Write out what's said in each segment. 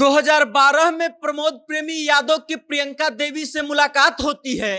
2012 में प्रमोद प्रेमी यादव की प्रियंका देवी से मुलाकात होती है।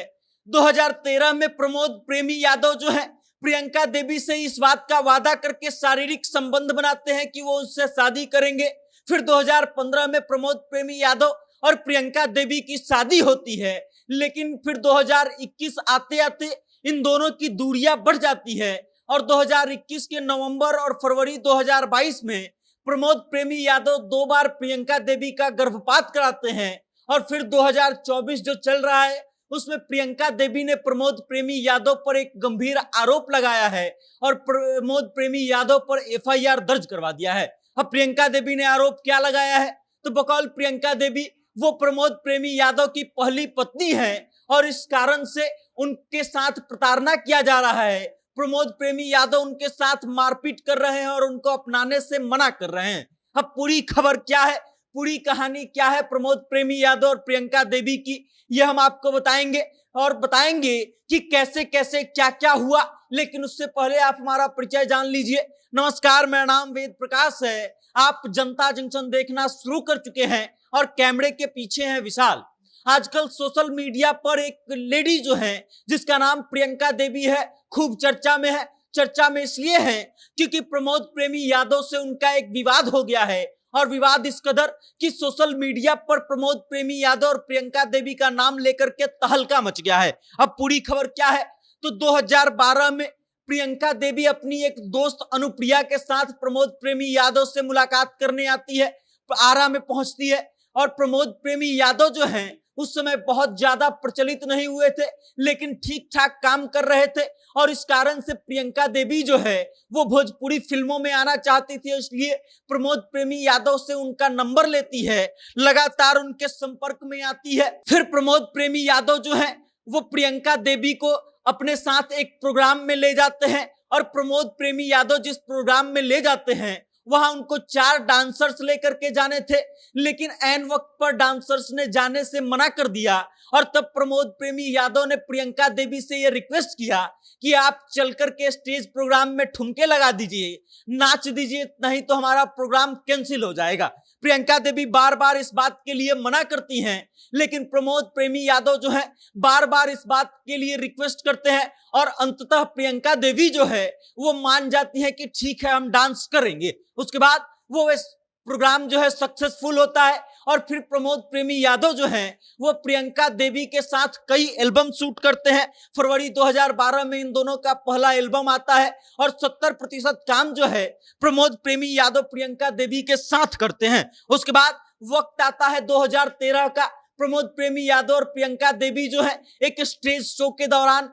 2013 में प्रमोद प्रेमी यादव जो है प्रियंका देवी से इस बात का वादा करके शारीरिक संबंध बनाते हैं कि वो उससे शादी करेंगे। फिर 2015 में प्रमोद प्रेमी यादव और प्रियंका देवी की शादी होती है, लेकिन फिर 2021 आते आते इन दोनों की दूरियां बढ़ जाती है और 2021 के नवंबर और फरवरी 2022 में प्रमोद प्रेमी यादव 2 बार प्रियंका देवी का गर्भपात कराते हैं। और फिर 2024 जो चल रहा है उसमें प्रियंका देवी ने प्रमोद प्रेमी यादव पर एक गंभीर आरोप लगाया है और प्रमोद प्रेमी यादव पर एफआईआर दर्ज करवा दिया है। अब प्रियंका देवी ने आरोप क्या लगाया है, तो बकौल प्रियंका देवी वो प्रमोद प्रेमी यादव की पहली पत्नी है और इस कारण से उनके साथ प्रताड़ना किया जा रहा है। प्रमोद प्रेमी यादव उनके साथ मारपीट कर रहे हैं और उनको अपनाने से मना कर रहे हैं। अब पूरी खबर क्या है, पूरी कहानी क्या है प्रमोद प्रेमी यादव और प्रियंका देवी की, यह हम आपको बताएंगे और बताएंगे कि कैसे कैसे क्या क्या हुआ। लेकिन उससे पहले आप हमारा परिचय जान लीजिए। नमस्कार, मेरा नाम वेद प्रकाश है। आप जनता जंक्शन देखना शुरू कर चुके हैं और कैमरे के पीछे है विशाल। आजकल सोशल मीडिया पर एक लेडी जो है जिसका नाम प्रियंका देवी है, खूब चर्चा में है। चर्चा में इसलिए है क्योंकि प्रमोद प्रेमी यादव से उनका एक विवाद हो गया है और विवाद इस कदर कि सोशल मीडिया पर प्रमोद प्रेमी यादव और प्रियंका देवी का नाम लेकर के तहलका मच गया है। अब पूरी खबर क्या है, तो 2012 में प्रियंका देवी अपनी एक दोस्त अनुप्रिया के साथ प्रमोद प्रेमी यादव से मुलाकात करने आती है, आरा में पहुंचती है। और प्रमोद प्रेमी यादव जो हैं उस समय बहुत ज्यादा प्रचलित नहीं हुए थे, लेकिन ठीक ठाक काम कर रहे थे और इस कारण से प्रियंका देवी जो है वो भोजपुरी फिल्मों में आना चाहती थी, इसलिए प्रमोद प्रेमी यादव से उनका नंबर लेती है, लगातार उनके संपर्क में आती है। फिर प्रमोद प्रेमी यादव जो है वो प्रियंका देवी को अपने साथ एक प्रोग्राम में ले जाते हैं और प्रमोद प्रेमी यादव जिस प्रोग्राम में ले जाते हैं वहां उनको 4 डांसर्स लेकर के जाने थे, लेकिन ऐन वक्त पर डांसर्स ने जाने से मना कर दिया। और तब प्रमोद प्रेमी यादव ने प्रियंका देवी से यह रिक्वेस्ट किया कि आप चलकर के स्टेज प्रोग्राम में ठुमके लगा दीजिए, नाच दीजिए, नहीं तो हमारा प्रोग्राम कैंसिल हो जाएगा। प्रियंका देवी बार बार इस बात के लिए मना करती हैं, लेकिन प्रमोद प्रेमी यादव जो है बार बार इस बात के लिए रिक्वेस्ट करते हैं और अंततः प्रियंका देवी जो है वो मान जाती है कि ठीक है हम डांस करेंगे। उसके बाद वो इस प्रोग्राम जो है सक्सेसफुल होता है और फिर प्रमोद प्रेमी यादव जो हैं वो प्रियंका देवी के साथ कई एल्बम शूट करते हैं। फरवरी 2012 में इन दोनों का पहला एल्बम आता है और 70% काम जो है प्रमोद प्रेमी यादव प्रियंका देवी के साथ करते हैं। उसके बाद वक्त आता है 2013 का। प्रमोद प्रेमी यादव और प्रियंका देवी जो है एक स्टेज शो के दौरान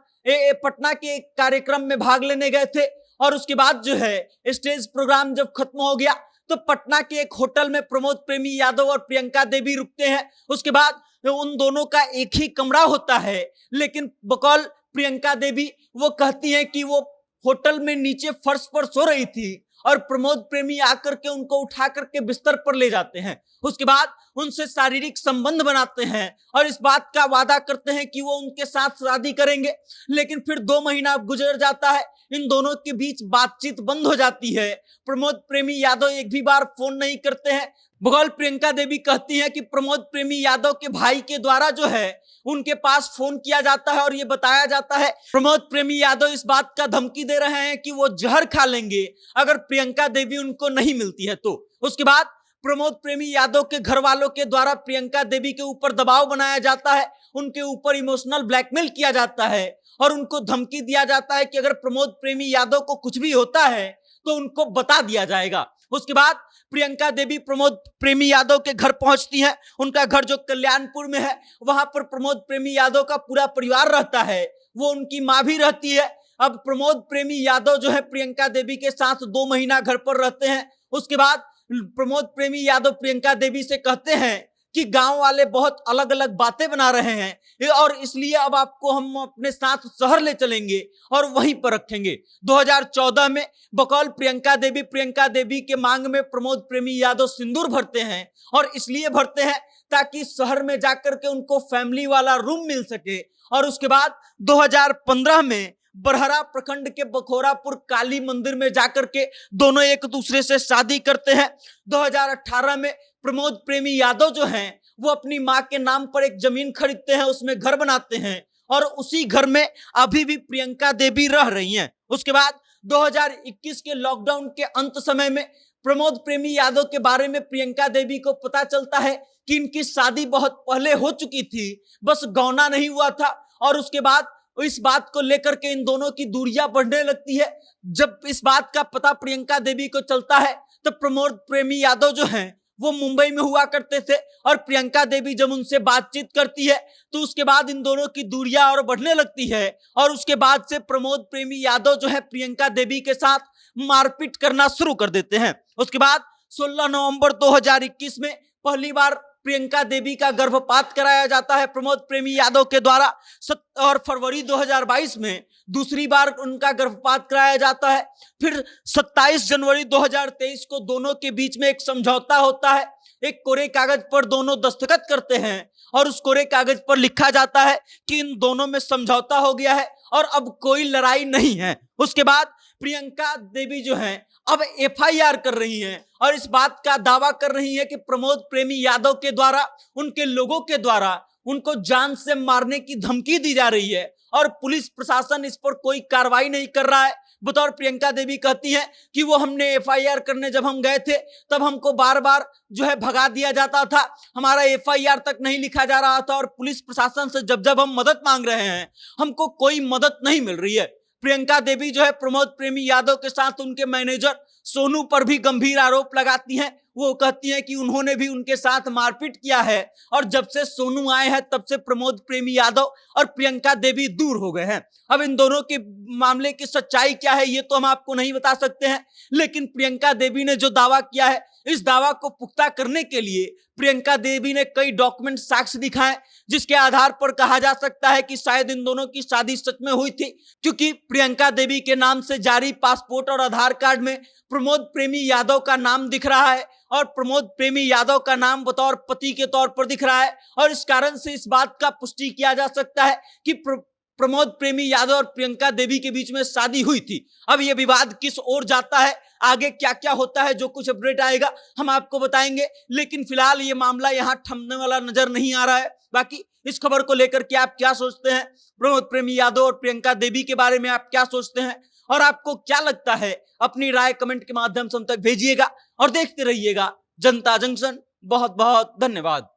पटना के एक कार्यक्रम में भाग लेने गए थे और उसके बाद जो है स्टेज प्रोग्राम जब खत्म हो गया तो पटना के एक होटल में प्रमोद प्रेमी यादव और प्रियंका देवी रुकते हैं। उसके बाद उन दोनों का एक ही कमरा होता है, लेकिन बकौल प्रियंका देवी वो कहती हैं कि वो होटल में नीचे फर्श पर सो रही थी और प्रमोद प्रेमी आकर के उनको उठा करके बिस्तर पर ले जाते हैं। उसके बाद उनसे शारीरिक संबंध बनाते हैं और इस बात का वादा करते हैं कि वो उनके साथ शादी करेंगे। लेकिन फिर 2 महीना गुजर जाता है, इन दोनों के बीच बातचीत बंद हो जाती है। प्रमोद प्रेमी यादव एक भी बार फोन नहीं करते हैं। बगौल प्रियंका देवी कहती हैं कि प्रमोद प्रेमी यादव के भाई के द्वारा जो है उनके पास फोन किया जाता है और ये बताया जाता है, प्रमोद प्रेमी यादव इस बात का धमकी दे रहे हैं कि वो जहर खा लेंगे अगर प्रियंका देवी उनको नहीं मिलती है तो। उसके बाद प्रमोद प्रेमी यादव के घर वालों के द्वारा प्रियंका देवी के ऊपर दबाव बनाया जाता है, उनके ऊपर इमोशनल ब्लैकमेल किया जाता है और उनको धमकी दिया जाता है कि अगर प्रमोद प्रेमी यादव को कुछ भी होता है तो उनको बता दिया जाएगा। उसके बाद प्रियंका देवी प्रमोद प्रेमी यादव के घर पहुंचती हैं। उनका घर जो कल्याणपुर में है वहां पर प्रमोद प्रेमी यादव का पूरा परिवार रहता है, वो उनकी मां भी रहती है। अब प्रमोद प्रेमी यादव जो है प्रियंका देवी के साथ 2 महीना घर पर रहते हैं। उसके बाद प्रमोद प्रेमी यादव प्रियंका देवी से कहते हैं कि गांव वाले बहुत अलग अलग बातें बना रहे हैं और इसलिए अब आपको हम अपने साथ शहर ले चलेंगे और वहीं पर रखेंगे। 2014 में बकौल प्रियंका देवी के मांग में प्रमोद प्रेमी यादव सिंदूर भरते हैं और इसलिए भरते हैं ताकि शहर में जाकर के उनको फैमिली वाला रूम मिल सके। और उसके बाद 2015 में बरहरा प्रखंड के बखोरापुर काली मंदिर में जाकर के दोनों एक दूसरे से शादी करते हैं। 2018 में प्रमोद प्रेमी यादव जो हैं वो अपनी मां के नाम पर एक जमीन खरीदते हैं, उसमें घर बनाते हैं और उसी घर में अभी भी प्रियंका देवी रह रही हैं। उसके बाद 2021 के लॉकडाउन के अंत समय में प्रमोद प्रेमी यादव के बारे में प्रियंका देवी को पता चलता है कि इनकी शादी बहुत पहले हो चुकी थी, बस गौना नहीं हुआ था। और उसके बाद इस बात को लेकर के इन दोनों की दूरियां बढ़ने लगती है। जब इस बात का पता प्रियंका देवी को चलता है तो प्रमोद प्रेमी यादव जो हैं वो मुंबई में हुआ करते थे और प्रियंका देवी जब उनसे बातचीत करती है तो उसके बाद इन दोनों की दूरियां और बढ़ने लगती है। और उसके बाद से प्रमोद प्रेमी यादव जो है प्रियंका देवी के साथ मारपीट करना शुरू कर देते हैं। उसके बाद 16 नवंबर 2021 में पहली बार प्रियंका देवी का गर्भपात कराया जाता है प्रमोद प्रेमी यादव के द्वारा। और फरवरी 2022 में दूसरी बार उनका गर्भपात कराया जाता है। फिर 27 जनवरी 2023 को दोनों के बीच में एक समझौता होता है। एक कोरे कागज पर दोनों दस्तखत करते हैं और उस कोरे कागज पर लिखा जाता है कि इन दोनों में समझौता हो गया है और अब कोई लड़ाई नहीं है। उसके बाद प्रियंका देवी जो हैं अब एफआईआर कर रही हैं और इस बात का दावा कर रही हैं कि प्रमोद प्रेमी यादव के द्वारा, उनके लोगों के द्वारा उनको जान से मारने की धमकी दी जा रही है और पुलिस प्रशासन इस पर कोई कार्रवाई नहीं कर रहा है। बतौर प्रियंका देवी कहती हैं कि वो हमने एफआईआर करने जब हम गए थे तब हमको बार बार जो है भगा दिया जाता था, हमारा एफआईआर तक नहीं लिखा जा रहा था और पुलिस प्रशासन से जब जब हम मदद मांग रहे हैं हमको कोई मदद नहीं मिल रही है। प्रियंका देवी जो है प्रमोद प्रेमी यादव के साथ उनके मैनेजर सोनू पर भी गंभीर आरोप लगाती हैं। वो कहती हैं कि उन्होंने भी उनके साथ मारपीट किया है और जब से सोनू आए हैं तब से प्रमोद प्रेमी यादव और प्रियंका देवी दूर हो गए हैं। अब इन दोनों के मामले की सच्चाई क्या है ये तो हम आपको नहीं बता सकते हैं, लेकिन प्रियंका देवी ने जो दावा किया है इस दावा को पुख्ता करने के लिए प्रियंका देवी ने कई डॉक्यूमेंट साक्ष्य दिखाए जिसके आधार पर कहा जा सकता है कि शायद इन दोनों की शादी सच में हुई थी, क्योंकि प्रियंका देवी के नाम से जारी पासपोर्ट और आधार कार्ड में प्रमोद प्रेमी यादव का नाम दिख रहा है और प्रमोद प्रेमी यादव का नाम बतौर पति के तौर पर दिख रहा है। और इस कारण से इस बात का पुष्टि किया जा सकता है कि प्रमोद प्रेमी यादव और प्रियंका देवी के बीच में शादी हुई थी। अब यह विवाद किस ओर जाता है, आगे क्या क्या होता है, जो कुछ अपडेट आएगा हम आपको बताएंगे, लेकिन फिलहाल ये मामला यहाँ थमने वाला नजर नहीं आ रहा है। बाकी इस खबर को लेकर के आप क्या सोचते हैं, प्रमोद प्रेमी यादव और प्रियंका देवी के बारे में आप क्या सोचते हैं और आपको क्या लगता है, अपनी राय कमेंट के माध्यम से हम तक भेजिएगा और देखते रहिएगा जनता जंक्शन। बहुत बहुत धन्यवाद।